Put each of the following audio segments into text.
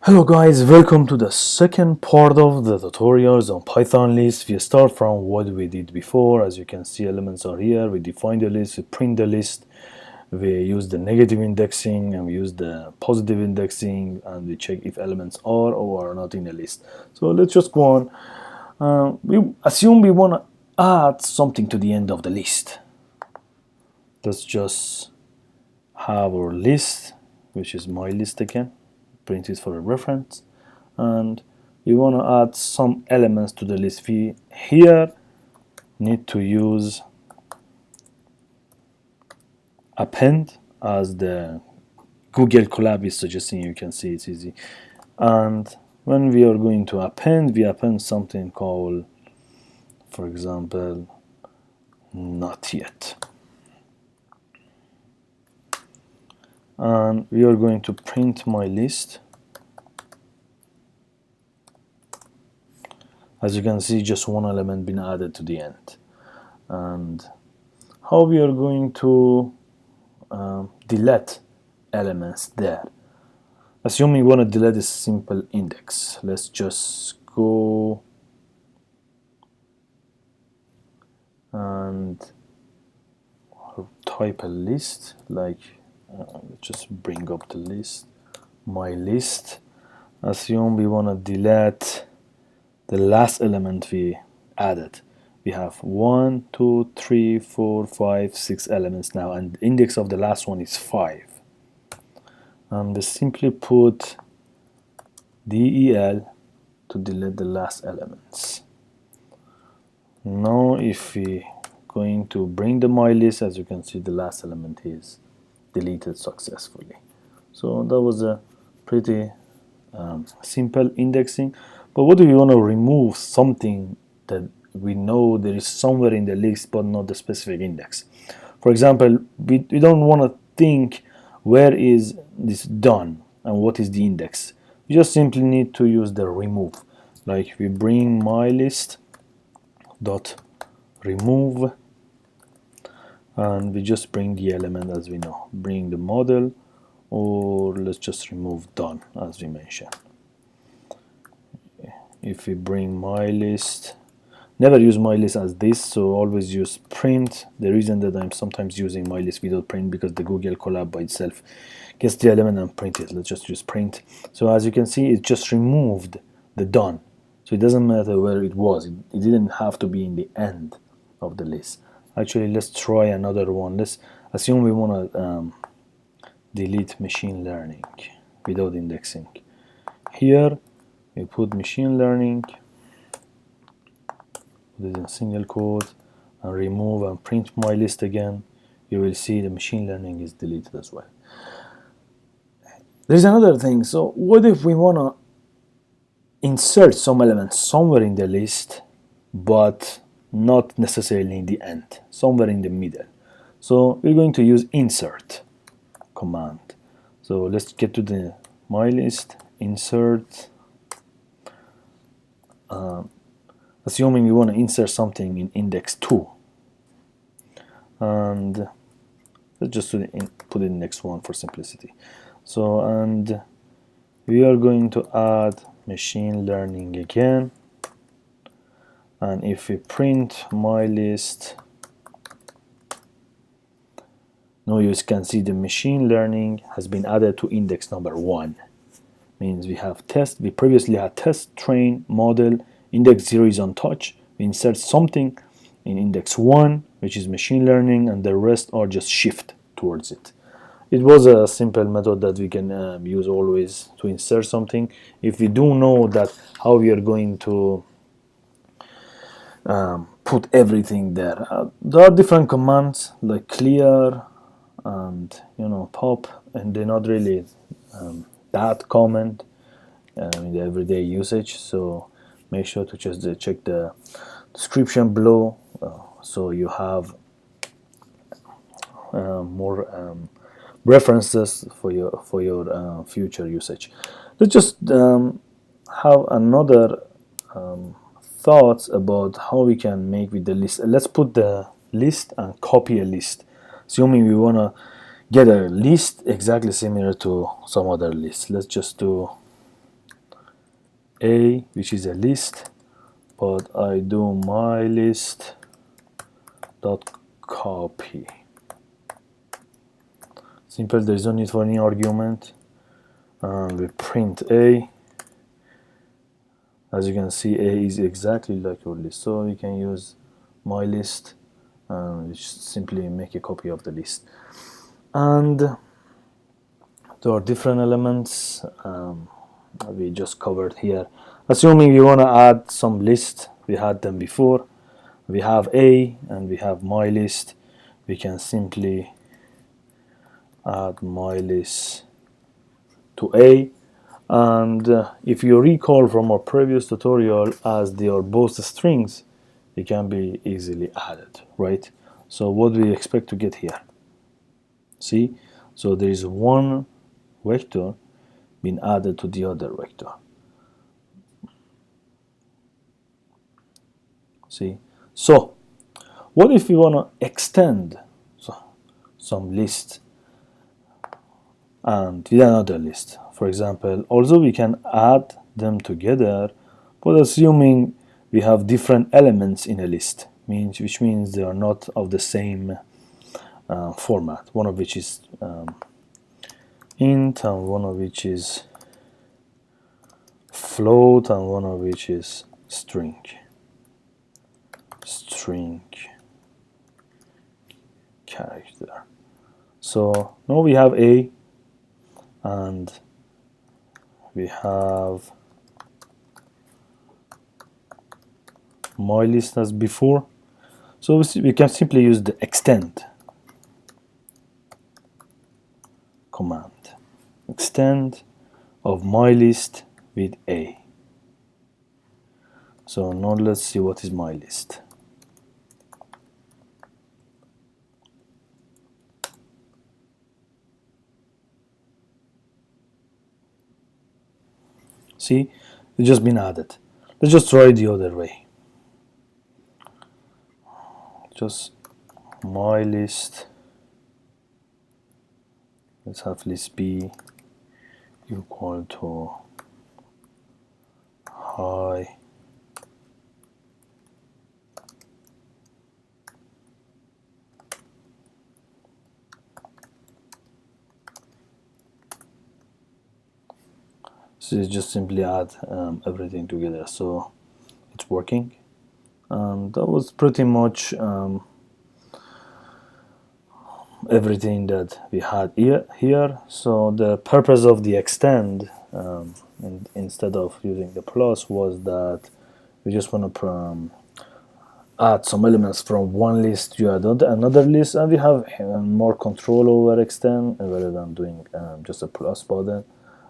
Hello guys, welcome to the second part of the tutorials on Python list. We start from what we did before. As you can see, elements are here. We define the list, we print the list, we use the negative indexing and we use the positive indexing, and we check if elements are or are not in the list. So let's just go on. We assume we want to add something to the end of the list. Let's just have our list, which is my list again. Print it for a reference, and we want to add some elements to the list. We here need to use append as the Google Colab is suggesting. You can see it's easy, and when we are going to append, we append something called, for example, not yet, and we are going to print my list. As you can see, just one element been added to the end. And how we are going to delete elements there? Assuming we want to delete a simple index, let's just go and type a list, like just bring up the list, my list. Assume we want to delete the last element we added. We have 1, 2, 3, 4, 5, 6 elements now, and the index of the last one is 5. And we simply put del to delete the last elements. Now if we going to bring the my list, as you can see, the last element is deleted successfully. So that was a pretty simple indexing. But what do we want to remove? Something that we know there is somewhere in the list but not the specific index. For example, we don't want to think where is this done and what is the index. We just simply need to use the remove. Like we bring my list dot remove, and we just bring the element as we know. Bring the model, or let's just remove done as we mentioned. If we bring my list, never use my list as this, so always use print. The reason that I'm sometimes using my list without print, because the Google Colab by itself gets the element and print it. Let's just use print. So as you can see, it just removed the done, so it doesn't matter where it was. It didn't have to be in the end of the list. Actually, let's try another one. Let's assume we want to delete machine learning without indexing. Here we put machine learning, put it in single quote, and remove and print my list again. You will see the machine learning is deleted as well. There's another thing. So what if we want to insert some elements somewhere in the list, but not necessarily in the end, somewhere in the middle? So we're going to use insert command. So let's get to the my list, insert. Assuming we want to insert something in index 2, and let's just put it in next one for simplicity. So, and we are going to add machine learning again, and if we print my list, now you can see the machine learning has been added to index number 1. Means we have test, we previously had test, train, model, index 0 is untouched. We insert something in index 1, which is machine learning, and the rest are just shift towards it. It was a simple method that we can use always to insert something. If we do know that how we are going to put everything there, there are different commands like clear and pop, and they're not really that common in the everyday usage. So make sure to just check the description below, so you have more references for your future usage. Let's just have another thoughts about how we can make with the list. Let's put the list and copy a list, assuming we want to get a list exactly similar to some other list. Let's just do A, which is a list, but I do my list dot copy. Simple, there is no need for any argument, and we print A. As you can see, A is exactly like your list, so you can use my list and simply make a copy of the list. And there are different elements we just covered here. Assuming you want to add some list, we had them before. We have A and we have my list. We can simply add my list to A. And if you recall from our previous tutorial, as they are both strings, they can be easily added, right? So what do we expect to get here? See, so there is one vector being added to the other vector. See, so what if we want to extend some list and with another list? For example, also we can add them together, but assuming we have different elements in a list, which means they are not of the same format, one of which is int and one of which is float and one of which is string character. So now we have A and we have my list as before, so we can simply use the extend command, extend of my list with A. So now let's see what is my list. See, it's just been added. Let's just try it the other way. Just my list. Let's have list B equal to hi so you just simply add everything together, so it's working. And that was pretty much everything that we had here. So the purpose of the extend instead of using the plus was that we just want to add some elements from one list to another list, and we have more control over extend rather than doing just a plus button,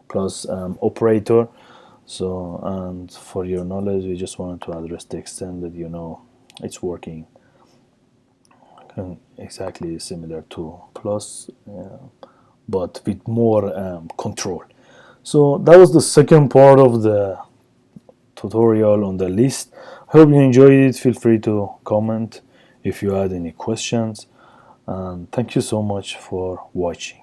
plus operator. So, and for your knowledge, we just wanted to address the extend that it's working exactly similar to plus, but with more control. So that was the second part of the tutorial on the list. Hope you enjoyed it. Feel free to comment if you had any questions, and thank you so much for watching.